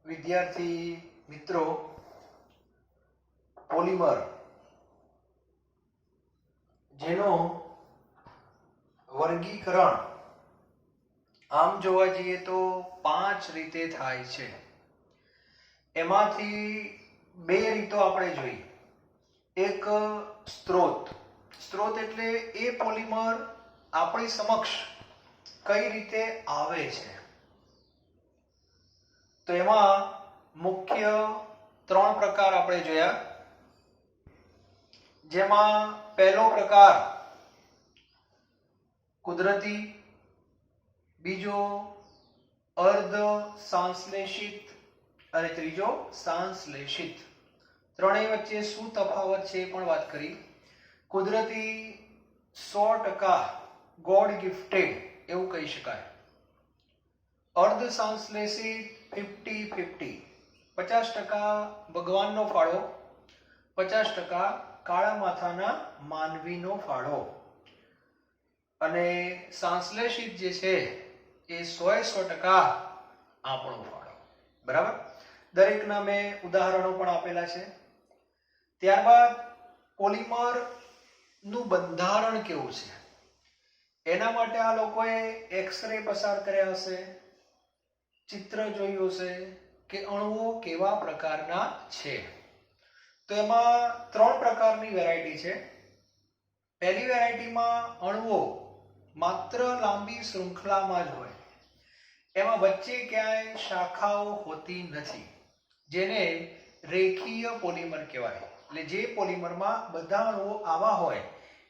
વિદ્યાર્થી મિત્રો, પોલિમર જેનું વર્ગીકરણ આમ જોવા જઈએ તો 5 રીતે થાય છે. એમાંથી 2 રીતો આપણે જોઈ. એક સ્ત્રોત એટલે એ પોલિમર આપણી સમક્ષ કઈ રીતે આવે છે. તો એમાં મુખ્ય 3 પ્રકાર આપણે જોયા. જેમાં પહેલો પ્રકાર કુદરતી, બીજો અર્ધ સંશ્લેષિત અને ત્રીજો સંશ્લેષિત. ત્રણેય વચ્ચે શું તફાવત છે એ પણ વાત કરી. કુદરતી 100% ગોડ ગિફ્ટેડ એવું કહી શકાય. અર્ધ સંશ્લેષિત 50-50, 50% ભગવાનનો ફાળો, 50% કાળા માથાના માનવીનો ફાળો. અને સંશ્લેષિત જે છે એ 100% આપણો ફાળો. બરાબર? દરેકના મેં ઉદાહરણો પણ આપેલા છે. ત્યારબાદ પોલિમર નું બંધારણ કેવું છે એના માટે આ લોકોએ એક્સરે પસાર કર્યા હશે, ચિત્ર જોયું હશે કે અણુઓ કેવા પ્રકારના છે. તો એમાં 3 પ્રકારની વેરાયટી છે. પહેલી વેરાયટીમાં અણુઓ માત્ર લાંબી શૃંખલામાં જ હોય, એમાં વચ્ચે ક્યાંય શાખાઓ હોતી નથી, જેને રેખીય પોલિમર કહેવાય. એટલે જે પોલિમરમાં બધા અણુઓ આવા હોય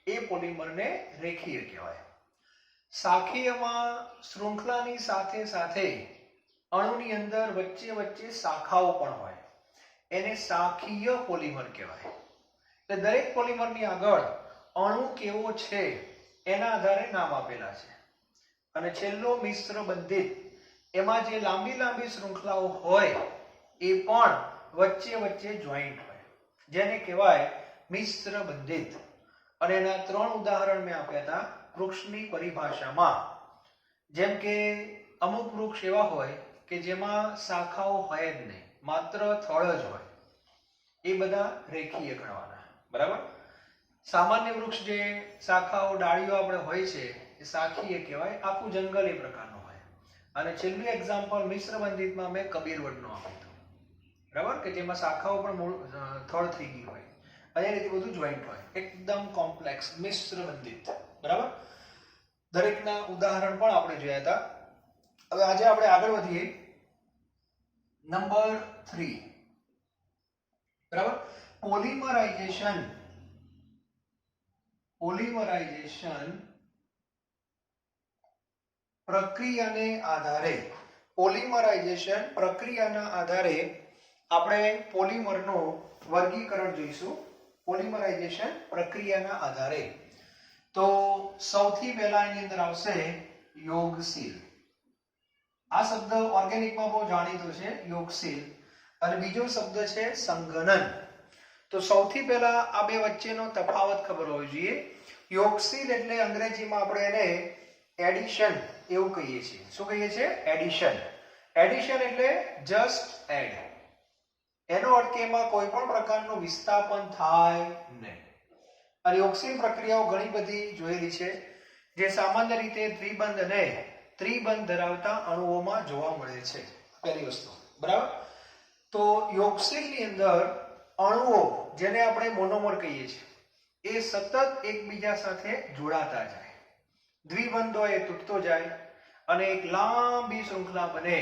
એ પોલિમરને રેખીય કહેવાય. શાખીયમાં શૃંખલાની સાથે સાથે અણુની અંદર વચ્ચે શાખાઓ પણ હોય, એને શાખીય પોલિમર કહેવાય. એટલે દરેક પોલિમરની આગળ અણુ કેવો છે એના આધારે નામ આપેલા છે. અને છેલ્લો મિશ્ર બંધિત, એમાં જે લાંબી શૃંખલાઓ હોય એ પણ વચ્ચે જોઈન્ટ હોય, જેને કહેવાય મિશ્ર બંધિત. અને એના 3 ઉદાહરણ મેં આપ્યા હતા વૃક્ષની પરિભાષામાં. જેમ કે અમુક વૃક્ષ એવા હોય કે જેમાં શાખાઓ હોય જ નહીં, માત્ર થડ જ હોય, એ બધા રેખીય ગણવાના. બરાબર? સામાન્ય વૃક્ષ જે શાખાઓ ડાળીઓ આપણે હોય છે એ શાખીય કહેવાય. આખું જંગલ એ પ્રકારનું હોય. અને છેલ્લું એક્ઝામ્પલ મિશ્ર બંધિતમાં મેં કબીરવડનું આપ્યું હતું. બરાબર? કે જેમાં શાખાઓ પણ થડ થઈ ગઈ હોય અને એ રીતે બધું જોઈન્ટ હોય, એકદમ કોમ્પ્લેક્સ મિશ્ર બંધિત. બરાબર? દરેકના ઉદાહરણ પણ આપણે જોયા હતા. હવે આજે આપણે આગળ વધીએ. નંબર 3. બરાબર? પોલિમરાઇઝેશન પ્રક્રિયાને આધારે આપણે પોલિમરનું વર્ગીકરણ જોઈશું. પોલિમરાઇઝેશન પ્રક્રિયાના આધારે. તો સૌથી પહેલા એની અંદર આવશે યોગશીલ. આ શબ્દ ઓર્ગેનિકમાં બહુ જાણીતો છે, યોગશીલ. અને બીજો શબ્દ છે સંઘનન. તો સૌથી પહેલા આ બે વચ્ચેનો તફાવત ખબર હોવી જોઈએ. યોગશીલ એટલે અંગ્રેજીમાં આપણે એને એડિશન એવું કહીએ છીએ. શું કહીએ છીએ? એડિશન. એડિશન એટલે જસ્ટ એડ. એનો અર્થ કે એમાં કોઈ પણ પ્રકારનું વિસ્થાપન થાય નહીં. અને યોગશીલ પ્રક્રિયાઓ ઘણી બધી જોયેલી છે, જે સામાન્ય રીતે દ્વિબંધ અને ત્રિબંધ ધરાવતા અણુઓમાં જોવા મળે છે. પહેલી વસ્તુ. બરાબર? તો યોગશીલની અંદર અણુઓ, જેને આપણે મોનોમર કહીએ છીએ, એ સતત એકબીજા સાથે જોડાતા જાય. દ્વિબંધ હોય એ તૂટતો જાય અને એક લાંબી શૃંખલા બને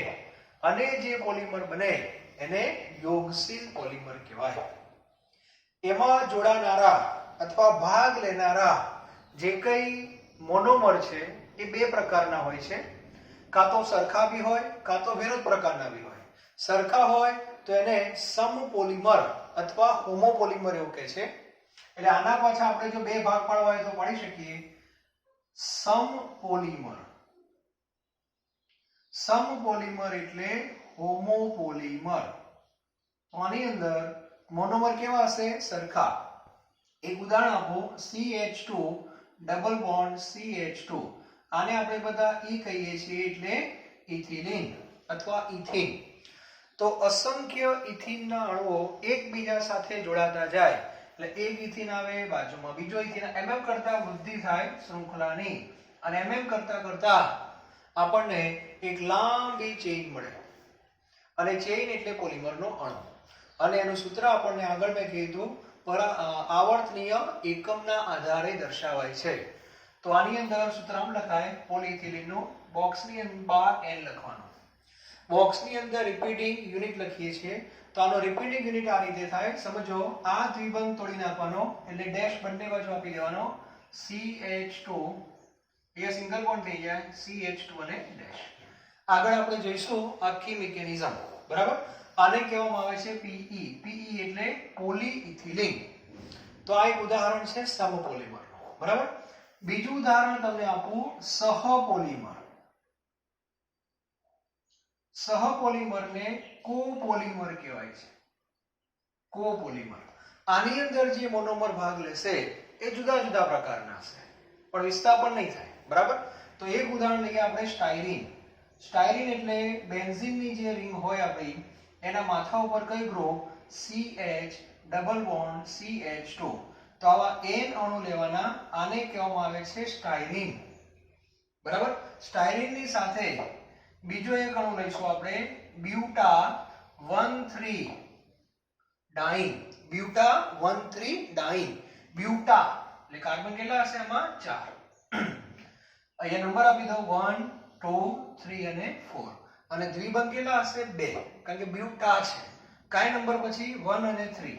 અને જે પોલિમર બને એને યોગશીલ પોલિમર કહેવાય. એમાં જોડાનારા અથવા ભાગ લેનારા જે કઈ મોનોમર છે એ 2 પ્રકારના હોય છે. કાં તો સરખા બી હોય, કાં તો વિરુદ્ધ પ્રકારના બી હોય. સરખા હોય તો એને સમપોલિમર અથવા હોમોપોલિમર એવું કહે છે. એટલે આના પાછળ આપણે જો 2 ભાગ પાડવા હોય તો પાડી શકીએ. સમપોલિમર એટલે હોમોપોલિમર. તો આની અંદર મોનોમર કેવા હશે? સરખા. એક ઉદાહરણ આપો. CH2 double bond CH2. આને આપણે બધા E કહીએ છીએ, એટલે ઇથિલિન અથવા ઇથિન. તો અસંખ્ય ઇથિનના અણુઓ એકબીજા સાથે જોડાતા જાય એટલે એક ઇથિન આવે, બાજુમાં બીજો ઇથિન, એમ કરતા વૃદ્ધિ થાય શૃંખલાની અને એમ કરતા આપણને એક લાંબી ચેઇન મળે અને ચેઇન એટલે પોલિમરનો અણુ અને એનું સૂત્ર આપણને આગળ મેં કીધું આવર્તનીય એકમના આધારે દર્શાવાય છે. તો આની અંદર સૂત્ર આમ લખાય, પોલિઇથિલિનનું બોક્સની અંદર n લખવાનું, બોક્સની અંદર રિપીટિંગ યુનિટ લખીએ છીએ. તો આનો રિપીટિંગ યુનિટ આ રીતે થાય, સમજો આ દ્વિબંધ તોડી નાખવાનો એટલે ડેશ બંને બાજુ આપી દેવાનો CH2, એ સિંગલ બોન્ડ થઈ જાય CH2 અને ડેશ. આગળ આપણે જોઈશું આખી મિકેનિઝમ, બરાબર. આને કહેવામાં આવે છે PE. PE એટલે પોલીઇથિલિન. તો આ એક ઉદાહરણ છે સમપોલિમરનું, બરાબર. બીજું ઉદાહરણ તમને આપું સહપોલિમર. સહપોલિમરને કોપોલિમર કહેવાય છે. કોપોલિમર. આની અંદર જે મોનોમર ભાગ લેશે એ જુદા જુદા પ્રકારના હશે પણ વિસ્થાપન નહીં થાય, બરાબર. તો એક ઉદાહરણ લઈએ આપણે સ્ટાયરીન. સ્ટાયરીન એટલે બેન્ઝીનની જે રિંગ હોય આપણી એના માથા ઉપર કઈ group CH double bond CH2. તો આવા n અણુ લેવાના, આને કહેવામાં આવે છે સ્ટાયરીન, બરાબર. સ્ટાયરીનની સાથે બીજો એક અણુ લઈશું આપણે બ્યુટા 1,3 ડાઇન. બ્યુટા 1,3 ડાઇન. બ્યુટા એટલે કાર્બન કેટલા હશે આમાં 4. અહીંયા નંબર આપી દો 1 2 3 અને 4 અને દ્વિબંધ કેટલા હશે 2 કારણ કે બ્યુટા છે. કઈ નંબર પછી 1 અને 3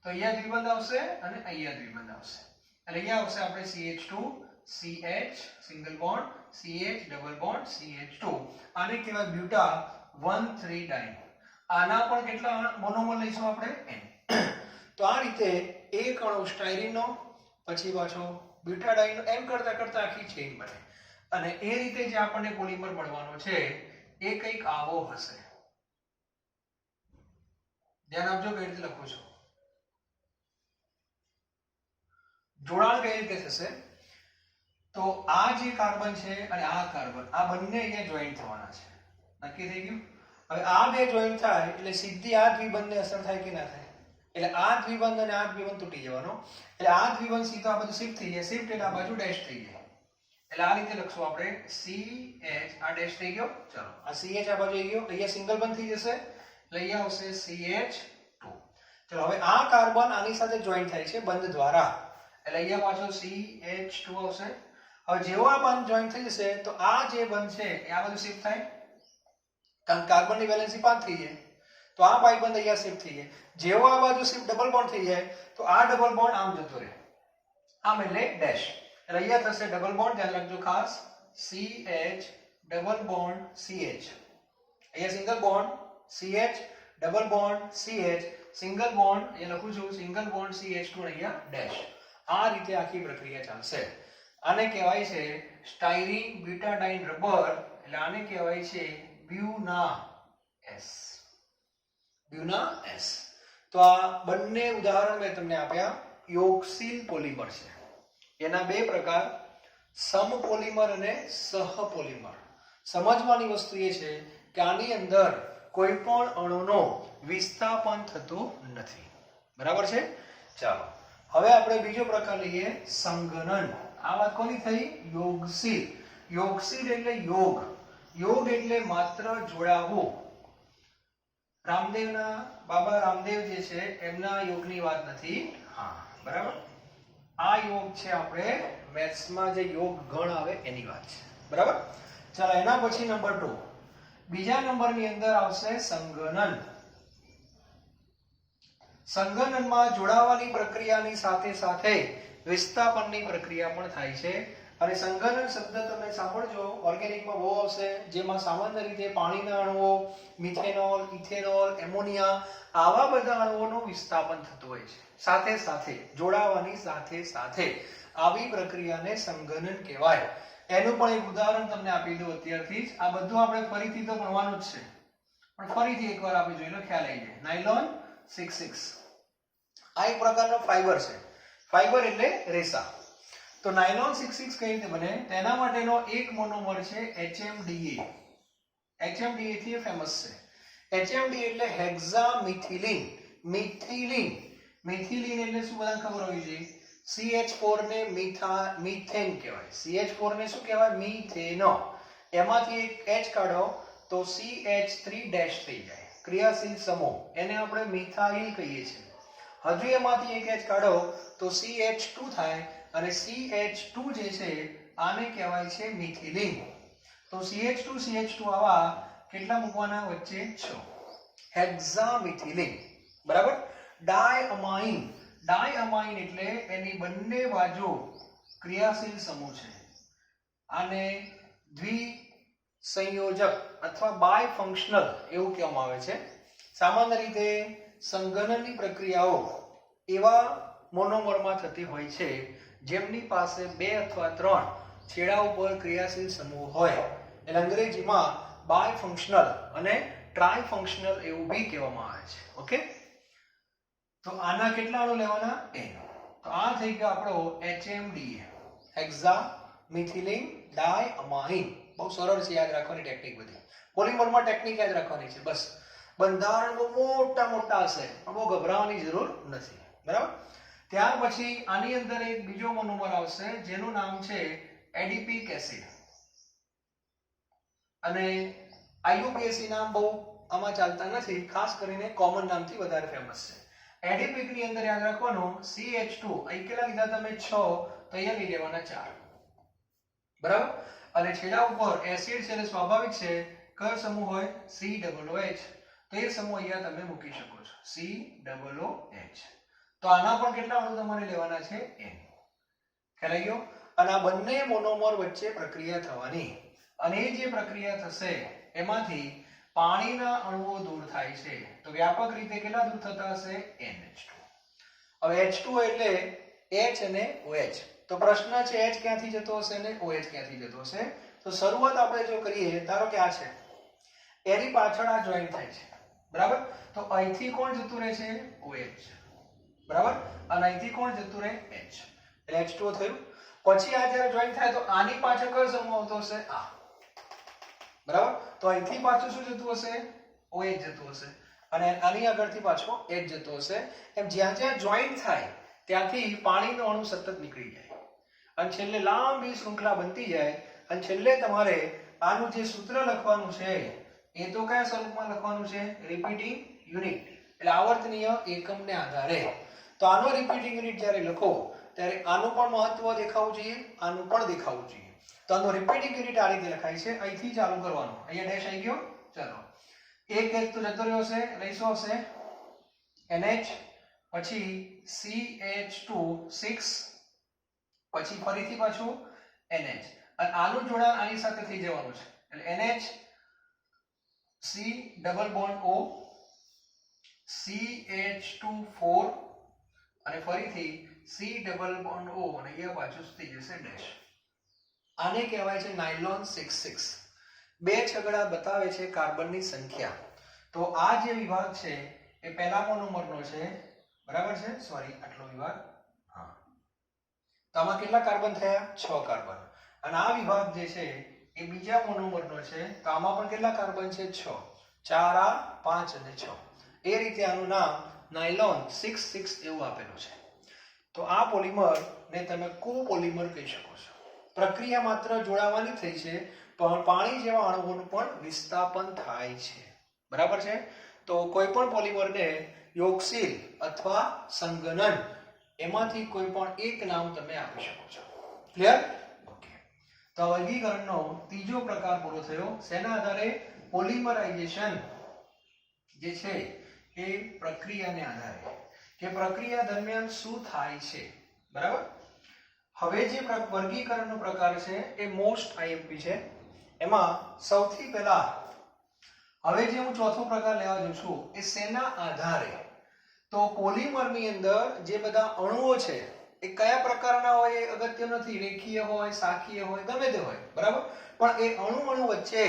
તો અહીંયા દ્વિબંધ આવશે અને અહીંયા દ્વિબંધ આવશે એટલે અહીંયા આવશે આપણે CH2 CH single bond CH double bond CH2. આને કહેવાય બ્યુટા 1,3 ડાઇન. આના પણ કેટલા મોનોમર લઈશું આપણે n. તો આ રીતે એક અણુ સ્ટાયરીનનો પછી પાછો બ્યુટા ડાઇન એમ કરતા આખી ચેઇન બને અને એ રીતે જે આપણને પોલિમર મળવાનો છે એ કંઈક આવો હશે. ધ્યાન આપજો કઈ રીતે લખું છું. જોડાણ કઈ રીતે થશે તો આ જે કાર્બન છે અને આ કાર્બન આ બંને અહીંયા જોઈન્ટ થવાના છે. નક્કી થઈ ગયું. હવે આ બે જોઈન્ટ થાય એટલે સીધી આ દ્વિબંધને અસર થાય કે ના થાય એટલે આ દ્વિબંધ અને આ દ્વિબંધ તૂટી જવાનો એટલે આ દ્વિબંધ સીધો આ બધું શિફ્ટ થઈ જાય. શિફ્ટ એટલે આ બાજુ ડેશ થઈ જાય એટલે આ રીતે લખશું આપણે CH. આ ડેશ થઈ ગયો, ચલો આ CH આ બાજુ આવી ગયો, અહીંયા સિંગલ બંધ થઈ જશે એટલે અહીંયા આવશે CH2. ચલો હવે આ કાર્બન આની સાથે જોઈન્ટ થાય છે બંધ દ્વારા એટલે અહીંયા પાછો CH2 આવશે. હવે જેવો આ બંધ જોઈન્ટ થઈ જશે તો આ જે બંધ છે એ આ બધું શિફ્ટ થાય કારણ કાર્બનની વેલેન્સી 5 થઈ જાય તો આ પાઈ બંધ અહીંયા શિફ્ટ થઈ જાય. જેવો આ બાજુ શિફ્ટ ડબલ બોન્ડ થઈ જાય તો આ ડબલ બોન્ડ આમ જતો રહે આમ એટલે ડેશ એટલે અહીંયા થશે ડબલ બોન્ડ. ધ્યાન રાખજો ખાસ CH ડબલ બોન્ડ CH. અહીંયા single bond CH double bond CH single bond અહીંયા લખું છું સિંગલ બોન્ડ CH2 અહીંયા ડેશ. આ રીતે આખી પ્રક્રિયા ચાલશે. આને કહેવાય છે સ્ટાયરીન બ્યુટાડાઇન રબર એટલે આને કહેવાય છે બ્યુના S. બ્યુના S. તો આ બંને ઉદાહરણ મેં તમને આપ્યા યોગશીલ પોલિમર છે. એના બે પ્રકાર સમપોલિમર અને સહપોલિમર. સમજવાની વસ્તુ એ છે કે આની અંદર કોઈ પણ અણુનો વિસ્થાપન થતું નથી, બરાબર છે. ચાલો હવે આપણે બીજો પ્રકાર લઈએ સંઘનન. આ વાત કોની થઈ? યોગશીલ. યોગશીલ એટલે યોગ. યોગ એટલે માત્ર જોડાવું. બાબા રામદેવ જે છે એમના યોગની વાત નથી, હા બરાબર. આ યોગ છે આપણે મેથ્સમાં જે યોગ ગણ આવે એની વાત છે, બરાબર. ચાલો એના પછી નંબર 2 બીજા નંબરની અંદર આવશે સંઘનન. સંઘનનમાં જોડાવાની પ્રક્રિયાની સાથે સાથે વિસ્થાપનની પ્રક્રિયા પણ થાય છે અને સંઘનન શબ્દ તમે સાંભળજો ઓર્ગેનિકમાં બહુ આવશે જેમાં સામાન્ય રીતે પાણીના અણુઓ મિથેનોલ ઇથેનોલ એમોનિયા આવા બધા અણુઓનું વિસ્થાપન થતું હોય છે. સાથે સાથે જોડાવાની સાથે સાથે આવી પ્રક્રિયાને સંઘનન કહેવાય. એનું પણ એક ઉદાહરણ તમને આપી દઉં અત્યારથી જ. આ બધું આપણે ફરીથી તો ભણવાનું જ છે પણ ફરીથી એકવાર આપણે જોઈ લો, ખ્યાલ આવી જાય. નાયલોન 66 આ એક પ્રકારનો ફાઈબર છે. ફાઈબર એટલે રેસા. તો નાયલોન 66 કઈ રીતે બને તેના માટેનો એક મોનોમર છે HMDA. HMDA થી ફેમસ છે. HMD એટલે હેક્ઝામિથિલિન. મિથિલિન મિથિલિન એટલે શું બધાને ખબર હોવી જોઈએ? CH4 ને મીથેન કહેવાય. CH4 ને શું કહેવાય? મીથેન. એમાંથી એક H કાઢો તો CH3 થઈ જાય. ક્રિયાશીલ સમૂહ એને આપણે મિથાઇલ કહીએ છીએ. હજુ એમાંથી એક H કાઢો તો CH2 થાય અને CH2 જે છે આને કહેવાય છે મિથિલિન. તો CH2 આવા કેટલા મૂકવાના? વચ્ચે 6. હેક્ઝામિથિલિન. બરાબર. ડાયઅમાઇન. ડાયઅમાઇન એટલે એની બંને બાજુ ક્રિયાશીલ સમૂહ છે. આને દ્વિસંયોજક અથવા બાયફંક્શનલ એવું કહેવામાં આવે છે. સામાન્ય રીતે સંઘનનની પ્રક્રિયાઓ એવા મોનોમરમાં થતી હોય છે જેમની પાસે 2 અથવા 3 છેડા ઉપર ક્રિયાશીલ સમૂહ હોય. એટલે અંગ્રેજીમાં બાયફંક્શનલ અને ટ્રાયફંક્શનલ એવું બી કહેવામાં આવે છે. ઓકે, તો આના કેટલા અણુ લેવાના? n. તો આ થઈ ગયો આપણો HMDA, હેક્ઝામિથિલિન ડાયઅમાઇન. બહુ સરળ છે યાદ રાખવાની ટેકનિક બધી. પોલિમરમાં ટેકનિક યાદ રાખવાની છે બસ. બંધારણ બહુ મોટા હશે પણ બહુ ગભરાવાની જરૂર નથી. બરાબર. ત્યાર પછી આની અંદર એક બીજો મોનોમર આવશે જેનું નામ છે એડિપિક એસિડ. અને IUPAC નામ બહુ આમાં ચાલતા નથી, ખાસ કરીને કોમન નામથી વધારે ફેમસ છે. એડિપિક ની અંદર યાદ રાખવાનું CH2 અહીં કેટલા લીધા તમે? 6. તો અહીંયા લઈ લેવાના 4. બરાબર. અને છેડા ઉપર એસિડ છે એટલે સ્વાભાવિક છે કયો સમૂહ હોય? COOH. તો એ સમૂહ અહીંયા તમે મૂકી શકો છો, COOH. તો આના પણ કેટલા અણુ તમારે લેવાના છે? n. ખ્યાલ આવી ગયો? અને આ બંને મોનોમર વચ્ચે પ્રક્રિયા થવાની અને એ જે પ્રક્રિયા થશે એમાંથી પાણીના અણુઓ દૂર થાય છે. તો વ્યાપક રીતે કેટલા દૂર થતા હશે? NH2. હવે H2 એટલે H અને OH. તો પ્રશ્ન છે H ક્યાંથી જતો હશે અને OH ક્યાંથી જતો હશે? તો શરૂઆત આપણે જો કરીએ, ધારો કે આ છે, એની પાછળ આ જોઈન્ટ થાય છે. બરાબર. તો અહીંથી કોણ જતું રહે છે? OH. બરાબર. અને અહીંથી કોણ જતું રહે? H. એટલે H2 થયું. પછી આ જ્યારે જોઈન્ટ થાય તો આની પાછળ કયો સમૂહ આવતો હશે? આ. બરાબર. તો અહીંથી પાછું શું જતું હશે? OH જતું હશે. અને આની આગળથી પાછો H જતો હશે. એમ જ્યાં જ્યાં જોઈન્ટ થાય ત્યાંથી પાણીનો અણુ સતત નીકળી જાય અને છેલ્લે લાંબી શૃંખલા બનતી જાય અને છેલ્લે તમારે આનું જે સૂત્ર લખવાનું છે એ તો કયા સ્વરૂપમાં લખવાનું છે? Repeating unit. એટલે આવર્તનીય એકમને આધારે. તો આનો રિપીટિંગ યુનિટ જ્યારે લખો ત્યારે આનું પણ મહત્વ દેખાવું જોઈએ, આનું પણ દેખાવું જોઈએ. તો આનો રિપીટિંગ યુનિટ આ રીતે લખાય છે. અહીંથી ચાલુ કરવાનું. અહીંયા ડેશ આવી ગયો. ચાલો, એક તો જતો રહ્યો હશે, લઈશું હશે NH, પછી CH2 6, પછી ફરીથી પાછું NH. અને આનું જોડાણ આની સાથે થઈ જવાનું છે. એટલે NH C double bond O, CH2 4 અને ફરીથી C ડબલ બોન્ડ O અને અહીંયા પાછું થઈ જશે ડેશ. આને કહેવાય છે નાયલોન 6-6. 2 છગડા બતાવે છે કાર્બનની સંખ્યા. તો આ જે વિભાગ છે એ પહેલા મોનોમરનો છે. બરાબર છે? સોરી, આટલો વિભાગ. હા. તો આમાં કેટલા કાર્બન થયા? 6 કાર્બન. અને આ વિભાગ જે છે એ બીજા મોનોમરનો છે. તો આમાં પણ કેટલા કાર્બન છે? 6. 4 આ, 5 અને 6. એ રીતે આનું નામ નાયલોન 6-6 એવું આપેલું છે. તો આ પોલિમર ને તમે કોપોલિમર કહી શકો છો. પ્રક્રિયા માત્ર જોડાવાની થઈ છે પણ પાણી જેવા અણુઓનું પણ વિસ્થાપન થાય છે. બરાબર છે? તો કોઈ પણ પોલિમરને યોગશીલ અથવા સંઘનન એમાંથી કોઈ પણ એક નામ તમે આપી શકો છો. ક્લિયર? ઓકે. તો વર્ગીકરણનો ત્રીજો પ્રકાર પૂરો થયો. શેના આધારે? પોલિમરાઇઝેશન જે છે એ પ્રક્રિયાને આધારે કે પ્રક્રિયા દરમિયાન શું થાય છે. બરાબર. હવે જે વર્ગીકરણનો પ્રકાર છે એ મોસ્ટ IMP છે. એમાં સૌથી પહેલા હવે જે હું ચોથો પ્રકાર લેવા જઉં છું એ શેના આધારે? તો પોલિમરની અંદર જે બધા અણુઓ છે એ કયા પ્રકારના હોય એ અગત્ય નથી. રેખીય હોય, શાખીય હોય, ગમે તે હોય. બરાબર. પણ એ અણુ વચ્ચે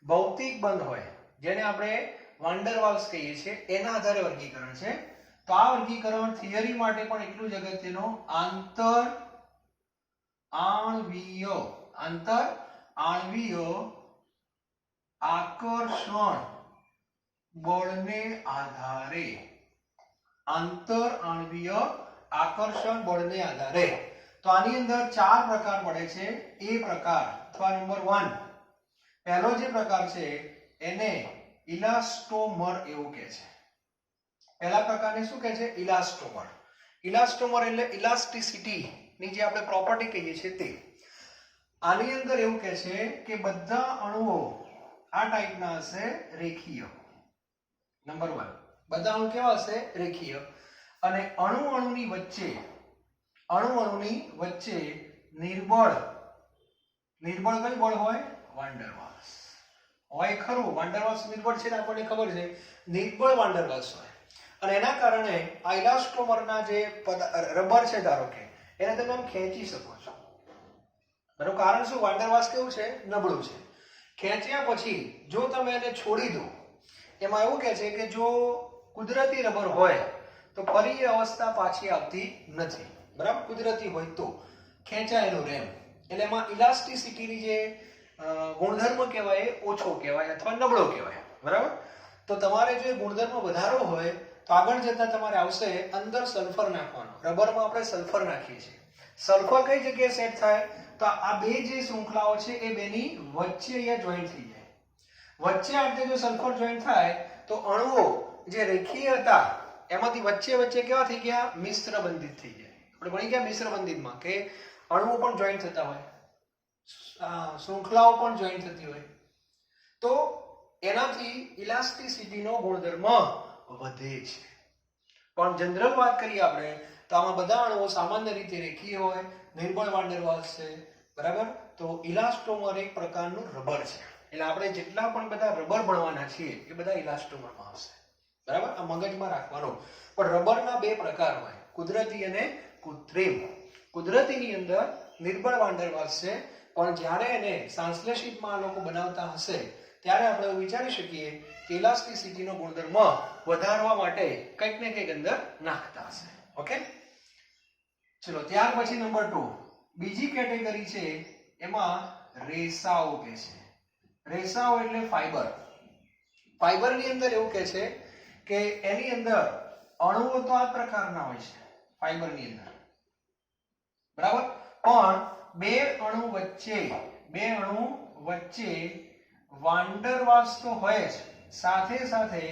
ભૌતિક બંધ હોય જેને આપણે વાન્ડર વાલ્સ કહીએ છીએ એના આધારે વર્ગીકરણ છે. તો આ વર્ગીકરણ થિયરી માટે પણ એટલું જ અગત્યનું. આંતર આણ્વીય આકર્ષણ બળને આધારે, આંતર આણ્વીય આકર્ષણ બળને આધારે. તો આની અંદર 4 પ્રકાર પડે છે. એ પ્રકાર અથવા નંબર 1, પહેલો જે પ્રકાર છે એને ઇલાસ્ટોમર એવું કહે છે. પહેલા પ્રકારને શું કહે છે? ઇલાસ્ટોમર. ઇલાસ્ટોમર એટલે ઇલાસ્ટિસિટી ની જે આપણે પ્રોપર્ટી કહીએ છીએ તે. આની અંદર એવું કહે છે કે બધા અણુઓ આ ટાઈપના હશે, રેખીય. નંબર 1, બધા અણુ કેવા હશે? રેખીય. અને અણુની વચ્ચે નિર્બળ કઈ બળ હોય? વાન્ડરવાલ્સ હોય. ખરું, વાન્ડરવાલ્સ નિર્બળ છે ને આપણને ખબર છે. નિર્બળ વાન્ડરવાલ્સ હોય અને એના કારણે આ ઇલાસ્ટોમરના જે રબર છે ધારો કે એને તમે આમ ખેંચી શકો છો. એનું કારણ શું? વાન્ડરવાલ્સ કેવું છે? નબળું છે. ખેંચ્યા પછી જો તમે એને છોડી દો, એમાં એવું કહે છે કે જો કુદરતી રબર હોય તો ફરી એ અવસ્થા પાછી આવતી નથી. બરાબર? કુદરતી હોય તો ખેંચાયેલું રહે. એટલે એમાં ઇલાસ્ટિસિટીની જે ગુણધર્મ કહેવાય એ ઓછો કહેવાય અથવા નબળો કહેવાય. બરાબર? તો તમારે જો ગુણધર્મ વધારો હોય તો આગળ જતા તમારે આવશે અંદર સલ્ફર નાખવાનો. રબરમાં આપણે સલ્ફર નાખીએ છીએ. સલ્ફર કઈ જગ્યાએ સેટ થાય? તો આ બે જે શૃંખલાઓ છે એ બેની વચ્ચે અહીંયા જોઈન્ટ થઈ જાય. વચ્ચે આપણે જો સલ્ફર જોઈન્ટ થાય તો અણુઓ જે રેખીય હતા એમાંથી વચ્ચે કેવા થઈ ગયા? મિશ્ર બંધિત થઈ જાય. આપણે ભણી ગયા મિશ્ર બંધિતમાં કે અણુઓ પણ જોઈન્ટ થતા હોય, શૃંખલાઓ પણ જોઈન્ટ થતી હોય. તો એનાથી ઇલાસ્ટિસિટીનો ગુણધર્મ વધે છે. પણ જનરલ વાત કરીએ આપણે તો આમાં બધા અણુઓ સામાન્ય રીતે રેખીય હોય, નિર્બળ વાન્ડરવાલ્સ છે. બરાબર? તો ઇલાસ્ટોમર એક પ્રકારનું રબર છે. એટલે આપણે જેટલા પણ બધા રબર ભણવાના છીએ એ બધા ઇલાસ્ટોમરમાં આવશે. બરાબર? આ મગજમાં રાખવાનું. પણ રબરના 2 પ્રકાર હોય, કુદરતી અને કૃત્રિમ. કુદરતીની અંદર નિર્બળ વાન્ડરવાલ્સ છે, પણ જ્યારે એને સંશ્લેષિતમાં લોકો બનાવતા હશે ત્યારે આપણે વિચારી શકીએ કે ઇલાસ્ટિસિટીનો ગુણધર્મ વધારવા માટે કંઈક ને કંઈક અંદર નાખતા હશે. ઓકે, ચલો ત્યાર પછી નંબર 2, બીજી કેટેગરી છે એમાં રેસાઓ કે છે. રેસાઓ એટલે ફાઈબર. ફાઈબરની અંદર એવું કહે છે કે એની અંદર અણુઓ તો આ પ્રકારના હોય છે ફાઈબરની અંદર. બરાબર? પણ બે અણુ વચ્ચે વાન્ડરવાલ્સ તો હોય જ, સાથે સાથે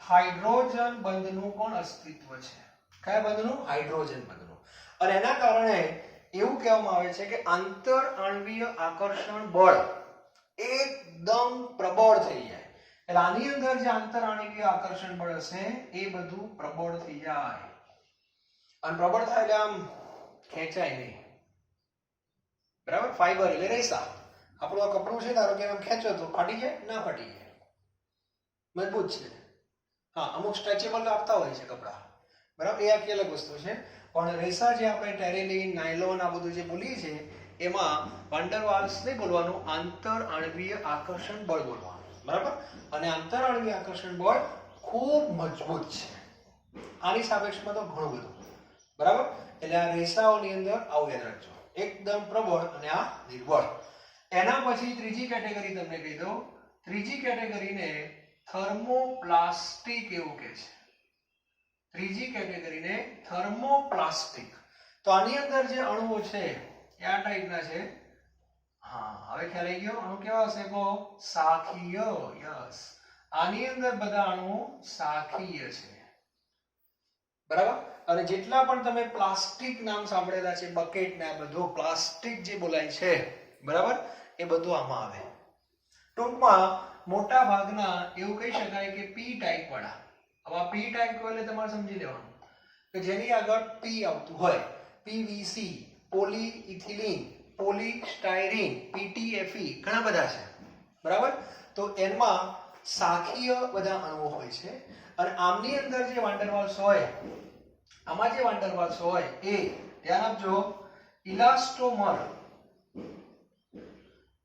હાઇડ્રોજન બંધનું પણ અસ્તિત્વ છે. કયા બંધનું? હાઇડ્રોજન બંધનું. અને એના કારણે એવું કહેવામાં આવે છે કે આંતર આણ્વીય આકર્ષણ બળ એકદમ પ્રબળ થઈ જાય. એટલે આની અંદર જે આંતર આણ્વીય આકર્ષણ બળ હશે એ બધું પ્રબળ થઈ જાય. અને પ્રબળ થાય એટલે આમ ખેંચાય નહીં. બરાબર? ફાઈબર એટલે રેસા. આપણું આ કપડું છે ધારો કે આમ ખેંચો તો ફાટી જાય? ના ફાટી જાય, મજબૂત છે. હા, અમુક સ્ટ્રેચેબલ આપતા હોય છે કપડા. બરાબર? એ આખી અલગ વસ્તુ છે. પણ રેસા જે આપણે ટેરેલિન, નાયલોન આ બધું જે બોલીએ છીએ એમાં વાન્ડરવાલ્સ નહીં બોલવાનું, આંતર આણ્વીય આકર્ષણ બળ બોલવાનું. બરાબર? અને આંતર આણ્વીય આકર્ષણ બળ ખૂબ મજબૂત છે. આની સાપેક્ષમાં તો ઘણું બધું. બરાબર? એટલે આ રેસાઓની અંદર આવું યાદ રાખજો, એકદમ પ્રબળ અને આ નિર્બળ. એના પછી ત્રીજી કેટેગરી તમને કહી દઉં. ત્રીજી કેટેગરીને થર્મોપ્લાસ્ટિક એવું કહે છે. ત્રીજી કેટેગરીને થર્મોપ્લાસ્ટિક. તો આની અંદર જે અણુઓ છે એ આ ટાઈપના છે. હા, હવે ખ્યાલ આવી ગયો. અણુ કેવા હશે? કહો, શાખીય. યસ, આની અંદર બધા અણુ શાખીય છે. બરાબર? અને જેટલા પણ તમે પ્લાસ્ટિક નામ સાંભળેલા છે, બકેટ ને આ બધું પ્લાસ્ટિક જે બોલાય છે, બરાબર, એ બધું આમાં આવે. ટૂંકમાં મોટા ભાગના એવું કહી શકાય કે પી ટાઈપ વાળા. હવે આ પી ટાઈપ કહો એટલે તમારે સમજી લેવાનું કે જેની આગળ પી આવતું હોય, પીવીસી, પોલીઇથિલિન, પોલીસ્ટાયરીન, પીટીએફઈ, ઘણા બધા છે. બરાબર? તો એમાં શાખીય બધા અણુઓ હોય છે. અને આમની અંદર જે વાન્ડરવાલ્સ હોય, આમાં જે વાન્ડરવાલ્સ હોય એ ધ્યાન આપજો,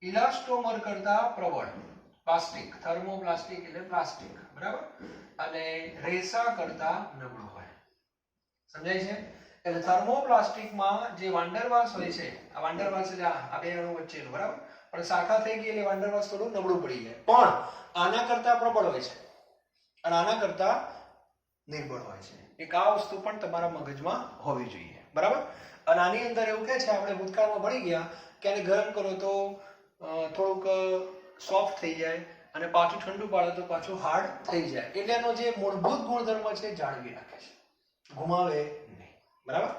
ઇલાસ્ટોમર કરતા પ્રબળ. પ્લાસ્ટિક, થર્મોપ્લાસ્ટિક એટલે પ્લાસ્ટિક. બરાબર? અને રેસા કરતા નબળું હોય. સમજાય છે? એટલે થર્મોપ્લાસ્ટિકમાં જે વાન્ડરવાલ્સ હોય છે, આ વાન્ડરવાલ્સ એટલે આ બે અણુ વચ્ચેનું. બરાબર? પણ શાખા થઈ ગઈ એટલે વાન્ડરવાલ્સ થોડું નબળું પડી જાય, પણ આના કરતા પ્રબળ હોય છે. અને આના કરતા નિર્બળ હોય છે. એક આ વસ્તુ પણ તમારા મગજમાં હોવી જોઈએ, બરાબર. અને આની અંદર એવું કે છે, આપણે ભૂતકાળમાં ભણી ગયા કે આને ગરમ કરો તો થોડુંક સોફ્ટ થઈ જાય અને પાછું ઠંડુ પાડો તો પાછું હાર્ડ થઈ જાય. એટલે એનો જે મૂળભૂત ગુણધર્મ છે જાળવી રાખે છે, ગુમાવે નહીં, બરાબર.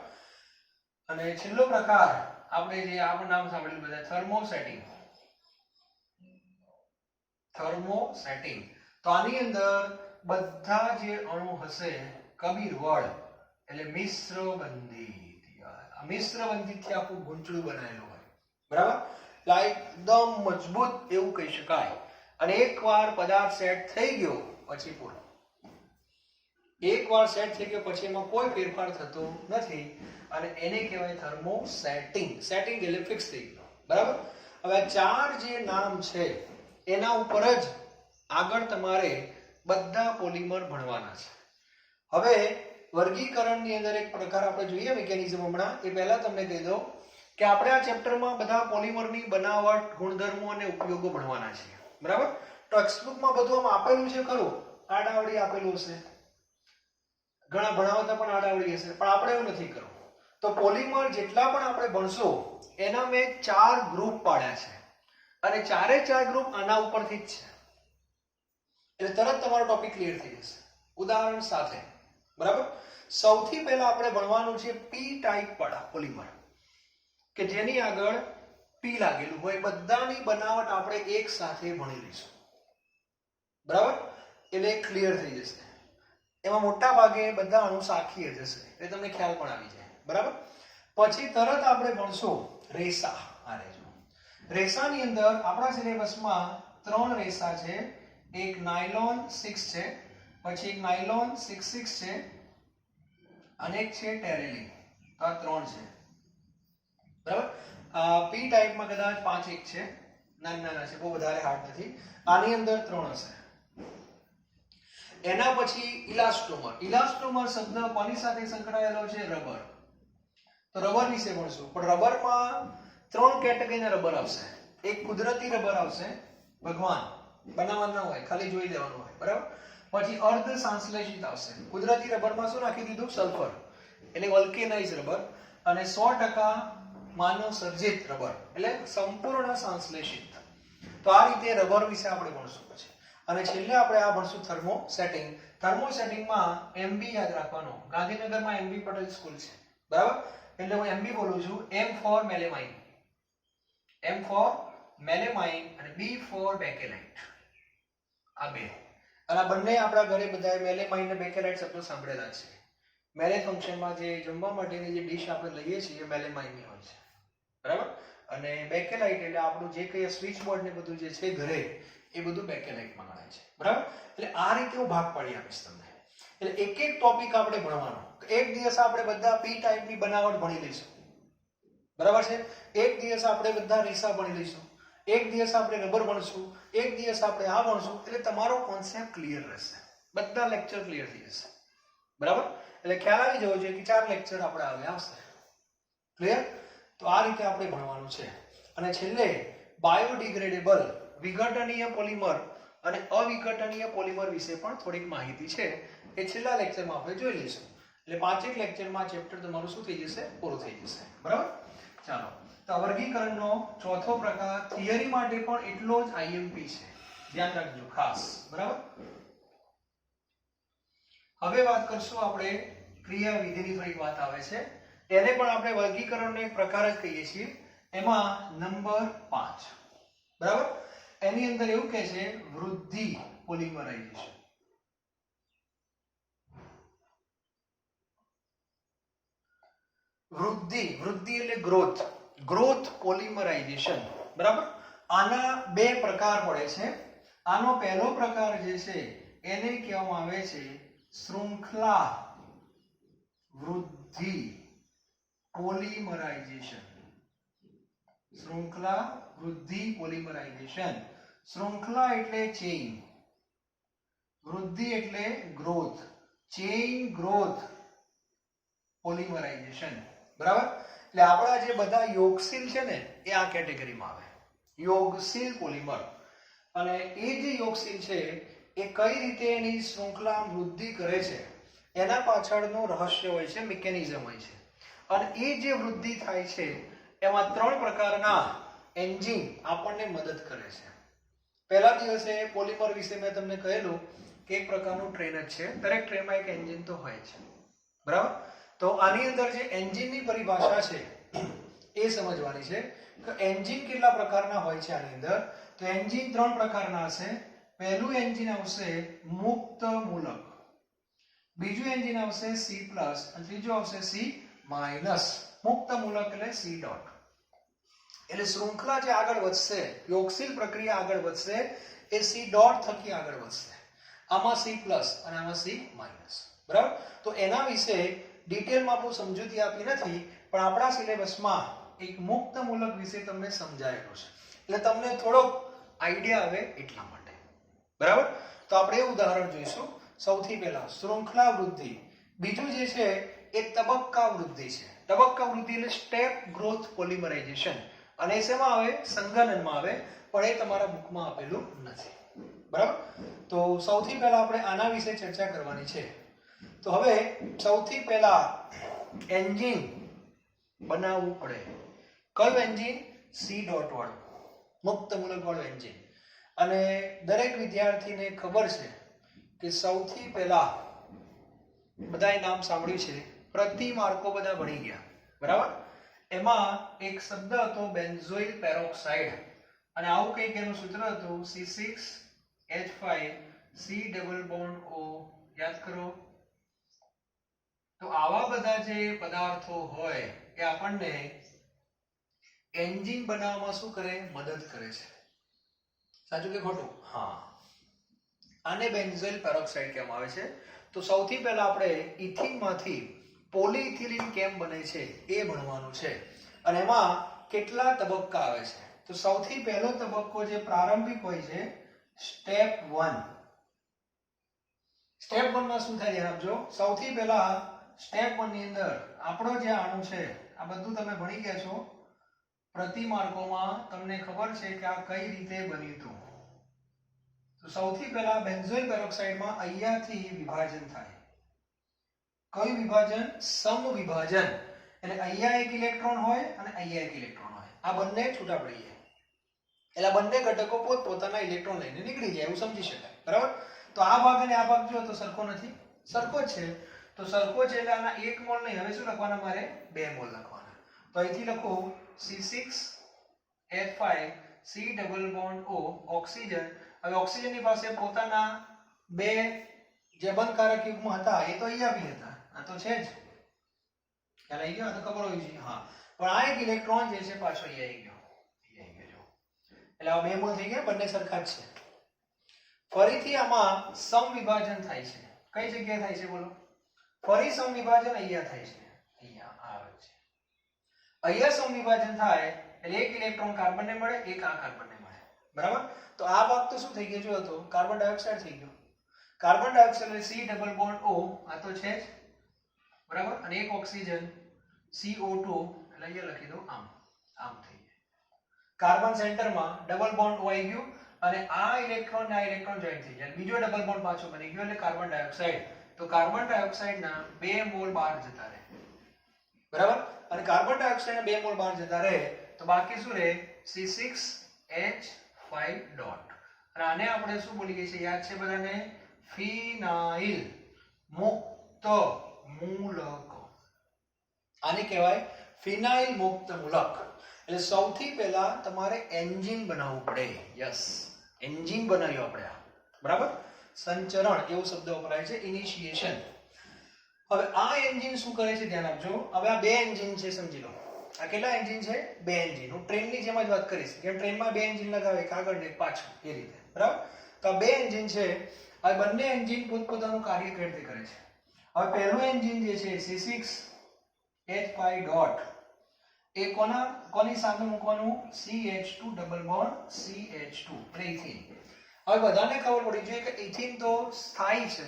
અને છેલ્લો પ્રકાર આપણે જે આપણું નામ સાંભળેલું બધા, થર્મોસેટિંગ. થર્મોસેટિંગ તો આની અંદર બધા જે અણુ હશે કબીર વડ એટલે મિશ્ર બંધિત. આ મિશ્ર બંધિતથી આખું ગૂંચળું બનાવેલું હોય, બરાબર. એકદમ મજબૂત એવું કહી શકાય. અને એકવાર પદાર્થ સેટ થઈ ગયો પછી પૂરો. એકવાર સેટ થઈ ગયો પછી એમાં કોઈ ફેરફાર થતો નથી અને એને કહેવાય થર્મોસેટિંગ. સેટિંગ એટલે ફિક્સ થઈ ગયો, બરાબર. હવે ચાર જે નામ છે એના ઉપર જ આગળ તમારે બધા પોલિમર ભણવાના છે. હવે વર્ગીકરણની અંદર એક પ્રકાર આપણે જોઈએ મિકેનિઝમ હમણાં. એ પહેલા તમને કહી દઉં કે આપણે આ ચેપ્ટરમાં બધા પોલિમરની બનાવટ, ગુણધર્મો અને ઉપયોગો ભણવાના છે, બરાબર. ટેક્સ્ટબુકમાં બધું આમ આપેલું છે ખરું, આડાવડી આપેલું હશે, ઘણા ભણાવતા પણ આડાવડી હશે, પણ આપણે એવું નથી કરવું. તો પોલિમર જેટલા પણ આપણે ભણશો એના મેં 4 ગ્રુપ પાડ્યા છે અને ચારે 4 ગ્રુપ આના ઉપરથી જ છે. એટલે તરત તમારો ટોપિક ક્લિયર થઈ જશે ઉદાહરણ સાથે, બરાબર. સૌથી પહેલા આપણે ભણવાનું છે પી ટાઈપ વાળા પોલિમર, કે જેની આગળ પી લાગેલું હોય. બધાની બનાવટ આપણે એક સાથે ભણી લઈશું, બરાબર. એટલે ક્લિયર થઈ જશે. એમાં મોટા ભાગે બધા અણુ સાખી જશે એટલે તમને ખ્યાલ પણ આવી જાય, બરાબર. પછી તરત આપણે ભણશું રેસા. આ રેજો રેસાની અંદર આપણા સિલેબસમાં 3 રેસા છે. એક નાયલોન 6 છે, પછી એક નાયલોન 6 છે અને એક છે ટેરેલિન. આ 3 છે, બરાબર. પી ટાઈપમાં કદાચ 5 એક છે, નાના છે, બહુ વધારે હાર્ડ નથી. આની અંદર 3 હશે. એના પછી ઇલાસ્ટોમર. ઇલાસ્ટોમર શબ્દ કોની સાથે સંકળાયેલો છે? રબર. તો રબર વિશે ભણશું. પણ રબરમાં 3 કેટેગરીના રબર આવશે. એક કુદરતી રબર આવશે, ભગવાન બનાવવાના હોય, ખાલી જોઈ લેવાનું હોય, બરાબર. પછી અર્ધ સંશ્લેષિત આવશે. કુદરતી રબરમાં શું નાખી દીધું? સલ્ફર, એટલે વલ્કેનાઇઝ રબર. અને 100% માનવ સર્જિત રબર, એટલે સંપૂર્ણ સંશ્લેષિત. તો આ રીતે રબર વિશે આપણે ભણશું. પછી અને છેલ્લે આપણે આ ભણશું થર્મોસેટિંગ. થર્મોસેટિંગમાં એમબી યાદ રાખવાનો. ગાંધીનગરમાં એમબી પટેલ સ્કૂલ છે, બરાબર. એટલે હું એમબી બોલું છું. એમ ફોર મેલેમાઇન, એમ ફોર મેલેમાઇન અને બી ફોર બેકેલાઇટ. આ બે. અને આ બંને આપણા ઘરે બધાએ મેલેમાઇન અને બેકેલાઇટ શબ્દો સાંભળેલા છે. મેરેજ ફંક્શનમાં જે જમવા માટેની જે ડીશ આપણે લઈએ છીએ એ મેલેમાઇનની હોય છે, બરાબર. અને બેકેલાઇટ એટલે આપણું જે કંઈ સ્વિચ બોર્ડ ને બધું જે છે ઘરે એ બધું બેકેલાઇટમાં ગણાય છે, બરાબર. એટલે આ રીતે હું ભાગ પાડી આપીશ તમને. એટલે એક એક ટોપિક આપણે ભણવાનો. એક દિવસ આપણે બધા પી ટાઈપની બનાવટ ભણી લઈશું, બરાબર છે. એક દિવસ આપણે બધા રેસા ભણી લઈશું. એક દિવસ આપણે રબર ભણશું. એક દિવસ આપણે આ ભણશું. એટલે તમારો કોન્સેપ્ટ ક્લિયર રહેશે. બધા લેક્ચર ક્લિયર થઈ જશે, બરાબર. એટલે ખ્યાલ આવી જવો જોઈએ કે 4 લેક્ચર આપણે આવશે, ક્લિયર. તો આ રીતે આપણે ભણવાનું છે. અને છેલ્લે બાયોડિગ્રેડેબલ, વિઘટનીય પોલિમર અને અવિઘટનીય પોલિમર વિશે પણ થોડીક માહિતી છે. એ છેલ્લા લેક્ચરમાં આપણે જોઈ લઈશું. એટલે 5 લેક્ચરમાં ચેપ્ટર તમારું શું થઈ જશે? પૂરું થઈ જશે, બરાબર. ચાલો, તો વર્ગીકરણનો ચોથો પ્રકાર થિયરી માટે પણ એટલો જ આઈએમપી છે, ધ્યાન રાખજો ખાસ, બરાબર. હવે વાત કરશું આપણે ક્રિયા વિધિની. થોડીક વાત આવે છે, એને પણ આપણે વર્ગીકરણનો એક પ્રકાર જ કહીએ છીએ. એમાં નંબર 5, બરાબર. એની અંદર એવું કહે છે વૃદ્ધિ પોલિમરાઇઝેશન. વૃદ્ધિ એટલે ગ્રોથ, ગ્રોથ પોલિમરાઇઝેશન, બરાબર. આના 2 પ્રકાર પડે છે. આનો પહેલો પ્રકાર જે છે એને કહેવામાં આવે છે શૃંખલા વૃદ્ધિ પોલિમરાઇઝેશન. શૃંખલા વૃદ્ધિ પોલિમરાઇઝેશન. શૃંખલા એટલે ચેઇન, વૃદ્ધિ એટલે ગ્રોથ, ચેઇન ગ્રોથ પોલિમરાઇઝેશન, બરાબર. એટલે આપણા જે બધા યોગશીલ છે ને એ આ કેટેગરીમાં આવે, યોગશીલ પોલિમર. અને એ જે યોગશીલ છે એ કઈ રીતે એની શૃંખલા વૃદ્ધિ કરે છે એના પાછળનું રહસ્ય હોય છે, મિકેનિઝમ હોય છે. અને એ જે વૃદ્ધિ થાય છે એમાં 3 પ્રકારના એન્જિન આપણને મદદ કરે છે. પહેલા દિવસે પોલિમર વિશે મેં તમને કહેલું કે એક પ્રકારનું ટ્રેન જ છે, દરેક ટ્રેનમાં એક એન્જિન તો હોય છે, બરાબર. તો આની અંદર જે એન્જિનની પરિભાષા છે એ સમજવાની છે કે એન્જિન કેટલા પ્રકારના હોય છે આની અંદર. તો એન્જિન 3 પ્રકારના હશે. પહેલું એન્જિન આવશે મુક્ત મૂલક, બીજું એન્જિન આવશે C+ અને ત્રીજું આવશે C-. મુક્ત મૂલક એટલે C ડોટ. એટલે શૃંખલા જે આગળ વધશે, યોગશીલ પ્રક્રિયા આગળ વધશે એ C ડોટ થકી આગળ વધશે. આમાં C+ અને આમાં C-. બરાબર. તો એના વિશે ડિટેલમાં બહુ સમજૂતી આપી નથી, પણ આપણા સિલેબસમાં એક મુક્ત મૂલક વિશે તમને સમજાયેલું છે, એટલે તમને થોડો આઈડિયા આવે એટલા માટે, બરાબર. તો આપણે એ ઉદાહરણ જોઈશું. સૌથી પહેલા શૃંખલા વૃદ્ધિ, બીજું જે છે એ તબક્કા વૃદ્ધિ છે. તબક્કા વૃદ્ધિ એટલે સ્ટેપ ગ્રોથ પોલિમરાઇઝેશન, અને શેમાં આવે? સંઘનનમાં આવે, પણ એ તમારા બુકમાં આપેલું નથી, બરાબર. તો સૌથી પહેલા આપણે આના વિશે ચર્ચા કરવાની છે. તો હવે સૌથી પહેલા એન્જિન બનાવવું પડે. કયું એન્જિન? C ડોટ વાળું, મુક્ત મૂલક વાળું એન્જિન. અને દરેક વિદ્યાર્થીને ખબર છે કે સૌથી પહેલા બધાએ નામ સાંભળ્યું છે, પ્રતિમાર્કો બધા ભણી ગયા, બરાબર. એમાં એક શબ્દ હતો બેન્ઝોઇલ પેરોક્સાઇડ, અને આવું કંઈક એનું સૂત્ર હતું C6H5C ડબલ બોન્ડ O. યાદ કરો. તો આવા બધા જે પદાર્થો હોય એ આપણને એન્જિન બનાવવામાં શું કરે? મદદ કરે છે. સાચું કે ખોટું? હા. આને બેન્ઝોઇલ પેરોક્સાઇડ કહેવામાં આવે છે. તો સૌથી પહેલા આપણે ઇથિનમાંથી પોલીઇથિલિન કેમ બને છે એ ભણવાનું છે, અને એમાં કેટલા તબક્કા આવે છે. તો સૌથી પહેલો તબક્કો જે પ્રારંભિક હોય છે, સ્ટેપ 1. સ્ટેપ 1 માં શું થાય ધ્યાન આપજો. સૌથી પહેલા સ્ટેપ 1 ની અંદર આપણો જે અણુ છે, આ બધું તમે ભણી ગયા છો પ્રતિમાર્કોમાં, તમને ખબર છે કે આ કઈ રીતે બન્યું હતું. તો સૌથી પહેલા બેન્ઝોઇલ પેરોક્સાઇડમાં અહીંયાથી વિભાજન થાય. કયું વિભાજન? સમવિભાજન. એટલે અહીંયા એક ઇલેક્ટ્રોન હોય અને અહીંયા એક ઇલેક્ટ્રોન હોય, આ બંને છૂટા પડી જાય. એટલે બંને ઘટકો પોતપોતાના ઇલેક્ટ્રોન લઈને નીકળી જાય, એવું સમજી શકાય, બરાબર. તો આ ભાગ અને આ ભાગ જો તો સરખો નથી, સરખો જ છે. તો સરખો છે એટલે આના 1 મોલ નહીં, હવે શું લખવાના મારે? 2 મોલ લખવાના. તો અહીંથી લખો C6H5C double bond O, oxygen. હવે ઓક્સિજનની પાસે પોતાના 2 જે બંધકારક યુગ્મ હતા એ તો અહીંયા બી હતા, આ તો છે જ, ખ્યાલ આવી ગયો? આ તો ખબર હોવી જોઈએ. હા, પણ આ એક ઇલેક્ટ્રોન જે છે પાછો અહીંયા આવી ગયો, એટલે આ 2 મોલ થઈ ગયા, બંને સરખા જ છે. ફરીથી આમાં સમવિભાજન થાય છે. કઈ જગ્યાએ થાય છે બોલો? ફરી સમવિભાજન અહીંયા થાય છે, અહીંયા આવે છે. અહીંયા સમવિભાજન થાય એટલે એક ઇલેક્ટ્રોન કાર્બનને મળે, એક આ કાર્બનને મળે, બરાબર. તો આ ભાગ તો શું થઈ ગયો? જો તો કાર્બન ડાયોક્સાઇડ થઈ ગયો. કાર્બન ડાયોક્સાઇડ એટલે C ડબલ બોન્ડ O, આ તો છે જ, બરાબર. અને એક ઓક્સિજન CO2, એટલે અહીંયા લખી દો આમ, આમ થઈ જાય. કાર્બન સેન્ટરમાં ડબલ બોન્ડ O આવી ગયું, અને આ ઇલેક્ટ્રોન ને આ ઇલેક્ટ્રોન જોઈન થઈ જાય, બીજો ડબલ બોન્ડ પાછો બની ગયો, એટલે કાર્બન ડાયોક્સાઇડ. તો કાર્બન ડાયોક્સાઇડના 2 મોલ બહાર જતા રહે, બરાબર. અને કાર્બન ડાયોક્સાઇડના 2 મોલ બહાર જતા રહે તો બાકી શું રહે? C6H5 dot. અને આને આપણે શું બોલીએ છીએ? યાદ છે બધાને? ફિનાઇલ મુક્ત મૂલક. આને કહેવાય ફિનાઇલ મુક્ત મૂલક. એટલે સૌથી પહેલા તમારે એન્જિન બનાવવું પડે. યસ, એન્જિન બનાવ્યું આપણે, બરાબર. સંચરણ એવો શબ્દ વપરાય છે, ઇનિશિએશન. હવે આ એન્જિન શું કરે છે ધ્યાન આપજો. હવે આ 2 એન્જિન છે, સમજી લો. આ કેટલા એન્જિન છે? 2 એન્જિન. હું ટ્રેનની જેમ જ વાત કરીશ, જેમ ટ્રેનમાં 2 એન્જિન લગાવે, એક આગળ ને એક પાછળ, એ રીતે, બરાબર. તો આ 2 એન્જિન છે. આ બંને એન્જિન પોતપોતાનું કાર્ય કેવી રીતે કરે છે? હવે પહેલું એન્જિન જે છે C6H5 ડોટ, એ કોની સામે મૂકવાનું? CH2 ડબલ બોન્ડ CH2, એટલે ઇથિન. હવે બધાને ખબર પડી જોઈએ કે ઇથિન તો સ્થાયી છે,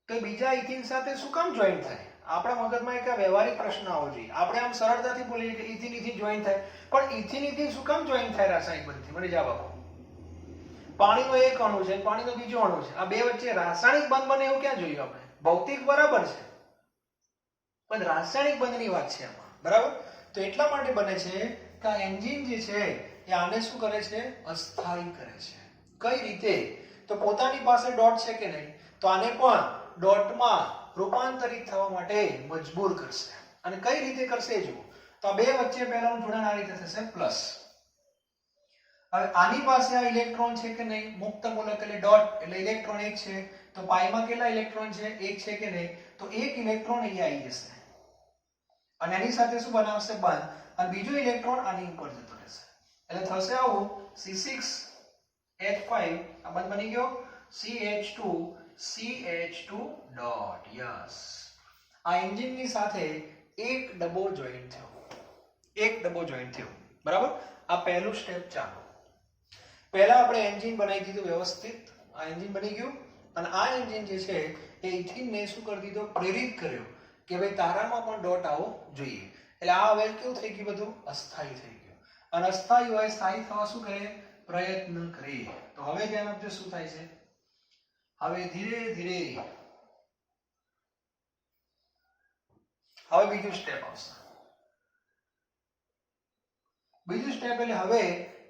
તો બીજા ઇથિન સાથે શું કામ જોઈન થાય? આપણા મગજમાં એક વ્યવહારિક પ્રશ્ન આવવો જોઈએ. આપણે આમ સરળતાથી બોલીએ કે ઇથિન ઇથિન જોઈન થાય, પણ ઇથિન ઇથિન શું કામ જોઈન થાય રાસાયણિક બંધથી? મને જવાબ આપો. પાણીનો એક અણુ છે પાણીનો બીજો અણુ છે, આ બે વચ્ચે રાસાયણિક બંધ બને એવું ક્યાં જોયું આપણે? ભૌતિક બરાબર છે પણ રાસાયણિક બંધની વાત છે આમાં, બરાબર? તો એટલા માટે બને છે કે આ એન્જિન જે છે એ આને શું કરે છે? અસ્થાયી કરે છે. કઈ રીતે? તો પોતાની પાસે ડોટ છે કે નહીં, તો આને પણ ડોટમાં રૂપાંતરિત થવા માટે મજબૂર કરશે. અને કઈ રીતે કરશે જુઓ. તો આ બે વચ્ચે પહેલાનું જોડાણ આ રીતે થશે પ્લસ. હવે આની પાસે આ ઇલેક્ટ્રોન છે કે નહીં, મુક્ત મૂલક એટલે ડોટ એટલે ઇલેક્ટ્રોન એક છે, તો પાઈમાં કેટલા ઇલેક્ટ્રોન છે? એક છે કે નહીં, તો એક ઇલેક્ટ્રોન અહીંયા આવી જશે અને એની સાથે શું બનાવશે? બંધ. અને બીજો ઇલેક્ટ્રોન આની ઉપર જતો રહેશે એટલે થશે આવું C6H5 આ બંધ બની ગયો, CH2 ડોટ. યસ, આ એન્જિનની સાથે એક ડબ્બો જોઈન્ટ થયો, એક ડબ્બો જોઈન્ટ થયો, બરાબર? આ પહેલું સ્ટેપ ચાલો. પહેલા આપણે એન્જિન બનાવી દીધું વ્યવસ્થિત, આ એન્જિન બની ગયું અને આ એન્જિન જે છે એ ઇથિનને શું કરી દીધો? પ્રેરિત કર્યો કે ભાઈ તારામાં પણ ડોટ આવો જોઈએ. એટલે આ હવે કેવું થઈ ગયું? બધું અસ્થાયી થઈ ગયું. અને અસ્થાયી હોય સ્થાયી થવા શું કરે? પ્રયત્ન કરે. તો હવે ધ્યાન આપજો શું થાય છે. હવે ધીરે ધીરે હવે બીજું સ્ટેપ આવશે. બીજું સ્ટેપ એટલે હવે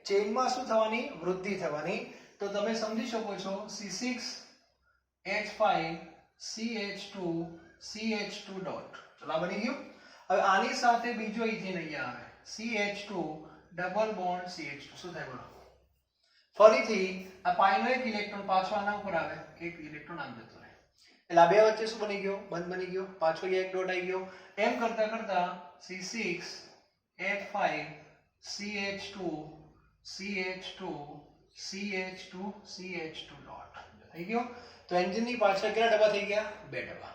ચેઇનમાં શું થવાની? વૃદ્ધિ થવાની. તો તમે સમજી શકો છો C6H5 CH2 ડોટ. ચલો આ બની ગયું. હવે આની સાથે બીજો ઇથિન અહીંયા આવે CH2 ડબલ બોન્ડ CH2. શું થાય બોલો? ફરીથી આ પાઈનો એક ઇલેક્ટ્રોન પાછો આના ઉપર આવે, એક ઇલેક્ટ્રોન આમ જતો રહે એટલે આ બે વચ્ચે શું બની ગયો? બંધ બની ગયો. પાછો એક ડોટ આવી ગયો. એમ કરતા કરતા C6H5 CH2 ડોટ થઈ ગયો. તો એન્જિનની પાછળ કેટલા ડબ્બા થઈ ગયા? બે ડબ્બા.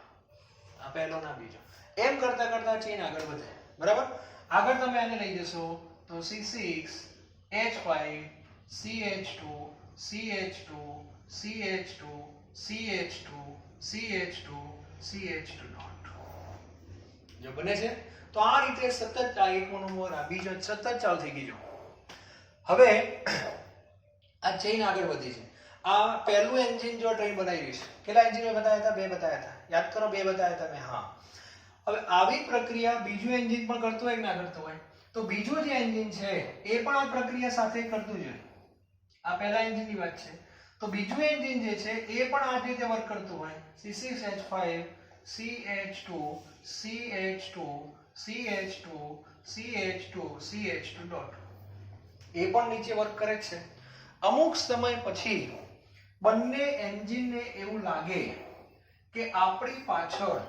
આ પહેલો ના બીજો. એમ કરતા કરતા ચેન આગળ વધે, બરાબર? આગળ તમે આને લઈ જશો તો C6H5 CH2 ડોટ. જો બને છે તો આ રીતે સતત આ એકનો નંબર આ બીજો સતત ચાલુ થઈ ગઈ. જો હવે આ ચેઇન આગળ વધી છે. આ પહેલું એન્જિન જો ટ્રેન બનાવી છે, કેટલા એન્જિન બતાવ્યા હતા? બે બતાવ્યા હતા. યાદ કરો, બે બતાવ્યા હતા મેં. હા, હવે આવી પ્રક્રિયા બીજું એન્જિન પણ કરતું હોય કે ના કરતું હોય? તો બીજું જે એન્જિન છે એ પણ આ પ્રક્રિયા સાથે કરતું જ હોય. આ પહેલા એન્જિનની વાત છે. તો બીજું એન્જિન જે છે એ પણ આ રીતે વર્ક કરતું હોય. C6H5 CH2 dot. એ પણ નીચે વર્ક કરે છે. અમુક સમય પછી બંને એન્જિનને એવું લાગે કે આપણી પાછળ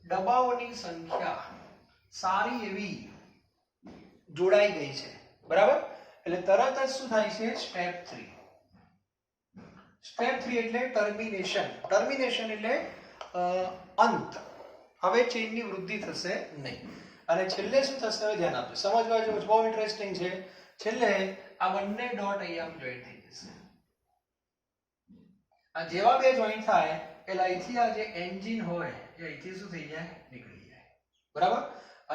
ડબ્બાઓની સંખ્યા સારી એવી જોડાઈ ગઈ છે, બરાબર? એટલે તરત જ શું થાય છે? સ્ટેપ 3. સ્ટેપ 3 એટલે ટર્મિનેશન. ટર્મિનેશન એટલે અંત. હવે ચેઇનની વૃદ્ધિ થશે નહીં. અને છેલ્લે શું થશે? હવે ધ્યાન આપજો, સમજવા જેવું બહુ ઇન્ટરેસ્ટિંગ છે. છેલ્લે આ બંને ડોટ અહીંયા જોઈન્ટ થઈ જશે. આ જેવા બે જોઈન્ટ થાય એટલે અહીંથી આ જે એન્જિન હોય એ અહીંથી શું થઈ જાય? નીકળી જાય, બરાબર?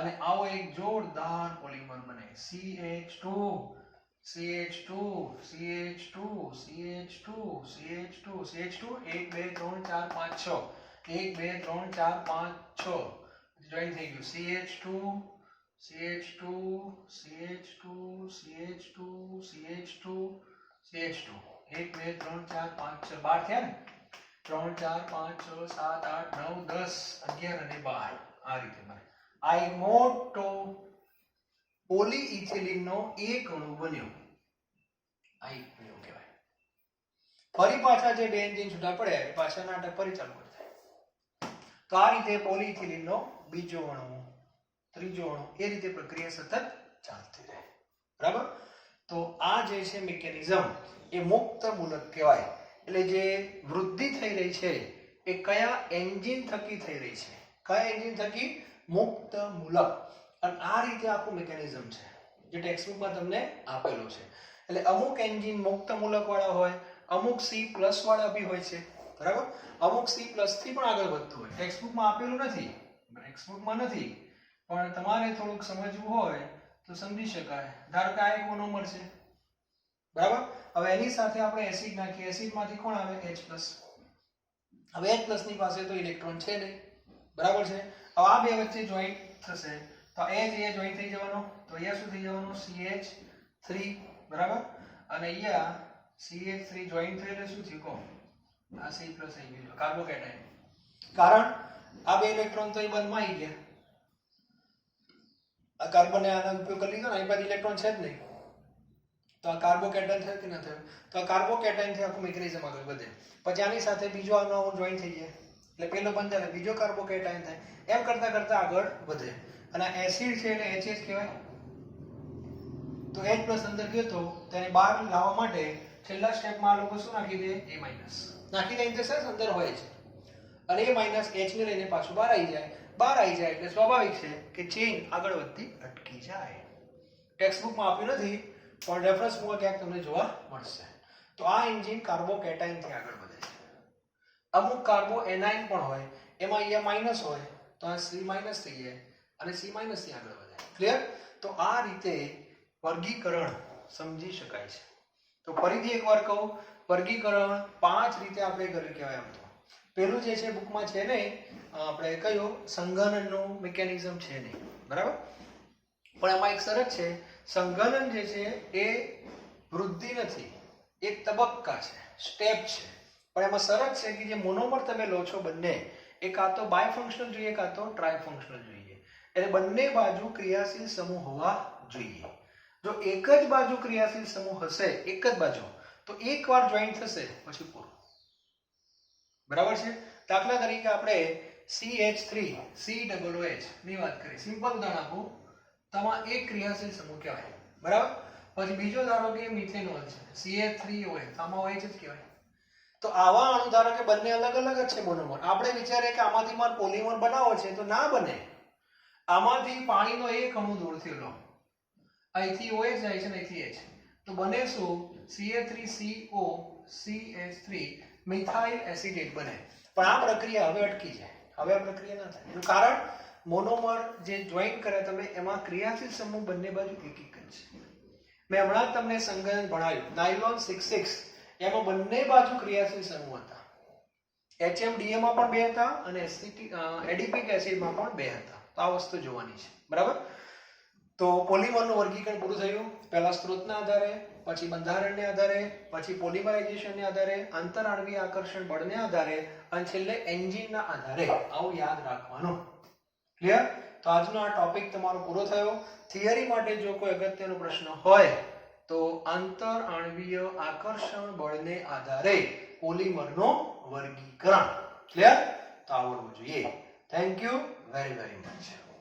અને આવો એક જોરદાર પોલિમર બને. CH2 1 2 3 4 5 6 1 2 3 4 5 6 જોઈન થઈ ગયું. CH2 1 2 3 4 5 6 12 થયા ને? 3 4 5 6 7 8 9 10 11 અને 12 આ રીતે બને. આ એક મોટો પોલીઇથિલિનનો એક અણુ બન્યો. આ એક બન્યો કહેવાય. ફરી પાછા જે બે એન્જિન છૂટા પડ્યા એ પાછા નાટક ફરી ચાલુ થાય. તો આ રીતે પોલીઇથિલિનનો બીજો અણુ, ત્રીજો અણુ, એ રીતે પ્રક્રિયા સતત ચાલતી રહે, બરાબર? તો આ જે છે મિકેનિઝમ એ મુક્ત મૂલક કહેવાય. એટલે જે વૃદ્ધિ થઈ રહી છે એ કયા એન્જિન થકી થઈ રહી છે? કયા એન્જિન થકી? મુક્ત મૂલક. અને આ રીતે આખું મિકેનિઝમ છે જે ટેક્સ્ટબુકમાં તમને આપેલું છે. એટલે અમુક એન્જિન મુક્ત મૂલક વાળા હોય, અમુક C+ વાળા બી હોય છે, બરાબર? અમુક C+ થી પણ આગળ વધતું હોય. ટેક્સ્ટબુકમાં આપેલું નથી, પણ તમારે થોડુંક સમજવું હોય તો સમજી શકાય. ધારો કે આ એક મોનોમર છે, બરાબર? હવે એની સાથે આપણે એસિડ નાખીએ, એસિડમાંથી કોણ આવે H+. હવે H+ ની પાસે તો ઇલેક્ટ્રોન છે નહીં, બરાબર છે. હવે આ બે વચ્ચે જોઈન્ટ થશે તો એ જોઈન્ટ થઈ જવાનો, તો અહીંયા શું થઈ જવાનું CH3, બરાબર. અને અહીંયા CH3 જોઈન્ટ થઈ એટલે શું થયું કહો, આ C+ થઈ ગયું કાર્બોકેટાયન. કારણ આ બે ઇલેક્ટ્રોન તો એ બંધમાં આવી ગયા, આ કાર્બને આનો ઉપયોગ કરી લીધો ને, અહીં પાસે ઇલેક્ટ્રોન છે જ નહીં, તો આ કાર્બોકેટાયન થયું કે ન થયું? તો આ કાર્બોકેટાયન થી આખું મિકેનિઝમ આગળ વધે. પછી આની સાથે બીજો આનો જોઈન્ટ થઈ જાય એટલે પેલો બંધ થાય, બીજો કાર્બોકેટાયન થાય, એમ કરતા કરતા આગળ વધે. અને એસિડ છે એટલે HH કહેવાય. તો H+ અંદર ગયો તો તેને બહાર લાવવા માટે છેલ્લા સ્ટેપમાં આ લોકો શું નાખી દે, A- નાખી દે. ઇન્ટરસેસ અંદર હોય છે અને A- H ને લઈને પાછું બહાર આવી જાય. બહાર આવી જાય એટલે સ્વાભાવિક છે કે ચેઇન આગળ વધતી અટકી જાય. ટેક્સ્ટબુકમાં આપ્યું નથી પણ રેફરન્સ બુકમાં ક્યાંક તમને જોવા મળશે. તો આ એન્ઝાઇમ કાર્બોકેટાયન થી આગળ વધે છે. અમુક કાર્બો એનાઇન પણ હોય, એમાં અહીંયા માઈનસ હોય તો આ C- થઈ જાય અને C- થી આગળ વધે. ક્લિયર? તો આ રીતે વર્ગીકરણ સમજી શકાય છે. તો ફરીથી એકવાર કહું, વર્ગીકરણ 5 રીતે આપણે કર્યું કહેવાય. આમ તો પેલું જે છે બુકમાં છે નહીં, આપણે કયો સંઘનનનું મિકેનિઝમ છે નહીં, બરાબર. પણ એમાં એક શરત છે, સંઘનન જે છે એ વૃદ્ધિ નથી, એક તબક્કા છે, સ્ટેપ છે. પણ એમાં શરત છે કે જે મોનોમર તમે લો છો બંને, એ કાં તો બાયફંક્શનલ જોઈએ કાં તો ટ્રાયફંક્શનલ જોઈએ. એટલે બંને બાજુ ક્રિયાશીલ સમૂહ હોવા જોઈએ. જો એક જ બાજુ ક્રિયાશીલ સમૂહ હશે, એક જ બાજુ, તો એકવાર જોઈન્ટ થશે પછી પૂરું, બરાબર છે. દાખલા તરીકે આપણે CH3 COOH ની વાત કરીએ, સિમ્પલ ઉદાહરણ આપું, તો આમાં એક ક્રિયાશીલ સમૂહ કહેવાય, બરાબર. પછી બીજો ધારો કે મિથેનોલ છે CH3OH, આમાં OH જ કહેવાય. તો આવા અણુ ધારો કે બંને અલગ અલગ જ છે મોનોમર, આપણે વિચારીએ કે આમાંથી મારે પોલિમર બનાવવો છે તો ના બને. આમાંથી પાણીનો એક અણુ દૂર થયેલો, અહીંથી OH જાય છે ને અહીંથી H, તો બને શું, CH3COCH3 મિથાઇલ એસિટેટ બને. પણ આ પ્રક્રિયા હવે અટકી જાય, હવે આ પ્રક્રિયા ના થાય. એનું કારણ મોનોમર જે જોઈન્ટ કરે તમે, એમાં ક્રિયાશીલ સમૂહ બંને બાજુ એક એક જ છે. મેં હમણાં જ તમને સંઘનન ભણાવ્યું, નાયલોન 6 એમાં બંને બાજુ ક્રિયાશીલ સમૂહ હતા. HMDA માં પણ 2 હતા અને એડિપિક એસિડમાં પણ 2 હતા. તો આ વસ્તુ જોવાની છે, બરાબર. તો પોલિમરનું વર્ગીકરણ પૂરું થયું. પહેલા સ્ત્રોતના આધારે, પછી બંધારણને આધારે, પછી પોલિમરાઇઝેશનને આધારે, આંતરઆણ્વીય આકર્ષણ બળને આધારે અને છેલ્લે એન્જિનના આધારે. આવું યાદ રાખવાનું. ક્લિયર? તો આજનો આ ટોપિક તમારો પૂરો થયો. થિયરી માટે જો કોઈ અગત્યનો પ્રશ્ન હોય તો આંતરઆણ્વીય આકર્ષણ બળને આધારે પોલિમરનું વર્ગીકરણ. ક્લિયર? તો આવડવું જોઈએ. Thank you very much.